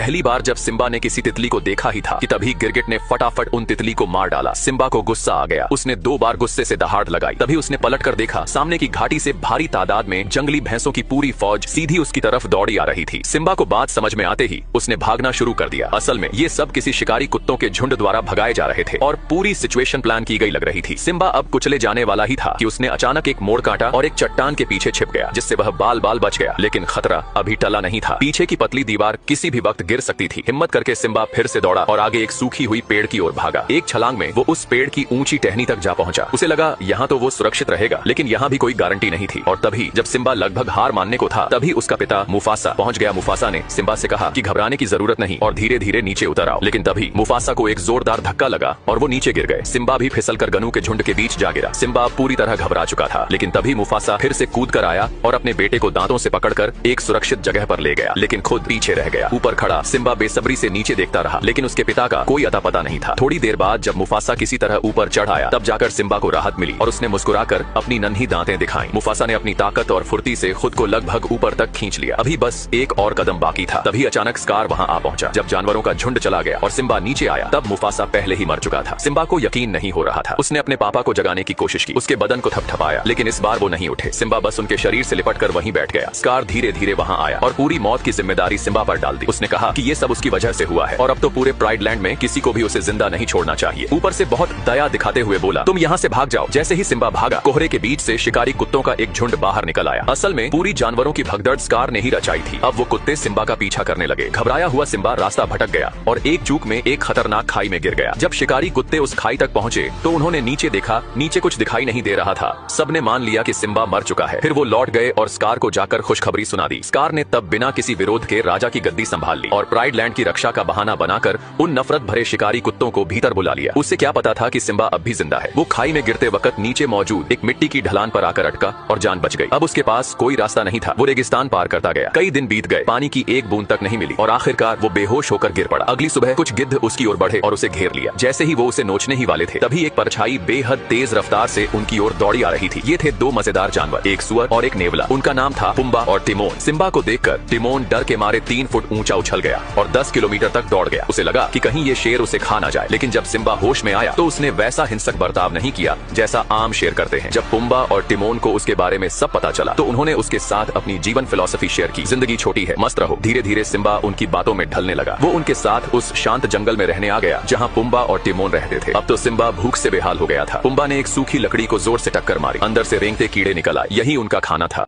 पहली बार जब सिम्बा ने किसी तितली को देखा ही था कि तभी गिरगिट ने फटाफट उन तितली को मार डाला। सिम्बा को गुस्सा आ गया, उसने 2 बार गुस्से से दहाड़ लगाई। तभी उसने पलट कर देखा, सामने की घाटी से भारी तादाद में जंगली भैंसों की पूरी फौज सीधी उसकी तरफ दौड़ी आ रही थी। सिम्बा को बात समझ में आते ही उसने भागना शुरू कर दिया। असल में ये सब किसी शिकारी कुत्तों के झुंड द्वारा भगाए जा रहे थे और पूरी सिचुएशन प्लान की गई लग रही थी। सिम्बा अब कुचले जाने वाला ही था कि उसने अचानक एक मोड़ काटा और एक चट्टान के पीछे छिप गया, जिससे वह बाल बाल बच गया। लेकिन खतरा अभी टला नहीं था। पीछे की पतली दीवार किसी भी वक्त गिर सकती थी। हिम्मत करके सिम्बा फिर से दौड़ा और आगे एक सूखी हुई पेड़ की ओर भागा। एक छलांग में वो उस पेड़ की ऊंची टहनी तक जा पहुंचा। उसे लगा यहाँ तो वो सुरक्षित रहेगा, लेकिन यहाँ भी कोई गारंटी नहीं थी। और तभी जब सिम्बा लगभग हार मानने को था, तभी उसका पिता मुफासा पहुंच गया। मुफासा ने सिम्बा से कहा कि घबराने की जरूरत नहीं और धीरे धीरे नीचे उतर आओ। लेकिन तभी मुफासा को एक जोरदार धक्का लगा और वो नीचे गिर गए। सिम्बा भी फिसलकर गनू के झुंड के बीच जा गिरा। सिम्बा पूरी तरह घबरा चुका था, लेकिन तभी मुफासा फिर से कूद कर आया और अपने बेटे को दांतों से पकड़कर एक सुरक्षित जगह पर ले गया, लेकिन खुद पीछे रह गया। ऊपर खड़ा सिम्बा बेसब्री से नीचे देखता रहा, लेकिन उसके पिता का कोई अता पता नहीं था। थोड़ी देर बाद जब मुफासा किसी तरह ऊपर चढ़ आया, तब जाकर सिम्बा को राहत मिली और उसने मुस्कुराकर अपनी नन्ही दांतें दिखाई। मुफासा ने अपनी ताकत और फुर्ती से खुद को लगभग ऊपर तक खींच लिया। अभी बस एक और कदम बाकी था। तभी अचानक स्कार वहां आ पहुंचा। जब जानवरों का झुंड चला गया और सिम्बा नीचे आया, तब मुफासा पहले ही मर चुका था। सिम्बा को यकीन नहीं हो रहा था। उसने अपने पापा को जगाने की कोशिश की, उसके बदन को थपथपाया, लेकिन इस बार वो नहीं उठे। सिम्बा बस उनके शरीर से लिपटकर वहीं बैठ गया। स्कार धीरे धीरे वहां आया और पूरी मौत की जिम्मेदारी सिम्बा पर डाल दी। उसने कहा कि ये सब उसकी वजह से हुआ है और अब तो पूरे प्राइड लैंड में किसी को भी उसे जिंदा नहीं छोड़ना चाहिए। ऊपर से बहुत दया दिखाते हुए बोला, तुम यहाँ से भाग जाओ। जैसे ही सिम्बा भागा, कोहरे के बीच से शिकारी कुत्तों का एक झुंड बाहर निकल आया। असल में पूरी जानवरों की भगदड़ स्कार ने ही रचाई थी। अब वो कुत्ते सिम्बा का पीछा करने लगे। घबराया हुआ सिम्बा रास्ता भटक गया और एक चूक में एक खतरनाक खाई में गिर गया। जब शिकारी कुत्ते उस खाई तक पहुंचे तो उन्होंने नीचे देखा, नीचे कुछ दिखाई नहीं दे रहा था। सबने मान लिया कि सिम्बा मर चुका है। फिर वो लौट गए और स्कार को जाकर खुशखबरी सुना दी। स्कार ने तब बिना किसी विरोध के राजा की गद्दी संभाल ली और प्राइड लैंड की रक्षा का बहाना बनाकर उन नफरत भरे शिकारी कुत्तों को भीतर बुला लिया। उससे क्या पता था कि सिम्बा अब भी जिंदा है। वो खाई में गिरते वक्त नीचे मौजूद एक मिट्टी की ढलान पर आकर अटका और जान बच गई। अब उसके पास कोई रास्ता नहीं था। वो रेगिस्तान पार करता गया। कई दिन बीत गए, पानी की एक बूंद तक नहीं मिली और आखिरकार वो बेहोश होकर गिर पड़ा। अगली सुबह कुछ गिद्ध उसकी ओर बढ़े और उसे घेर लिया। जैसे ही वो उसे नोचने ही वाले थे, तभी एक परछाई बेहद तेज रफ्तार से उनकी ओर दौड़ी आ रही थी। ये थे 2 मजेदार जानवर, एक सुअर और एक नेवला। उनका नाम था पुम्बा और टिमोन। सिम्बा को देखकर टिमोन डर के मारे 3 फुट ऊंचा उछल गया और 10 किलोमीटर तक दौड़ गया। उसे लगा कि कहीं ये शेर उसे खा ना जाए, लेकिन जब सिम्बा होश में आया तो उसने वैसा हिंसक बर्ताव नहीं किया जैसा आम शेर करते हैं। जब पुम्बा और टिमोन को उसके बारे में सब पता चला तो उन्होंने उसके साथ अपनी जीवन फिलॉसफी शेयर की। जिंदगी छोटी है, मस्त रहो। धीरे धीरे सिम्बा उनकी बातों में ढलने लगा। वो उनके साथ उस शांत जंगल में रहने आ गया जहाँ पुम्बा और टिमोन रहते थे। अब तो सिम्बा भूख से बेहाल हो गया था। पुम्बा ने एक सूखी लकड़ी को जोर से टक्कर मारी। अंदर से रेंगते कीड़े निकल आए। यही उनका खाना था।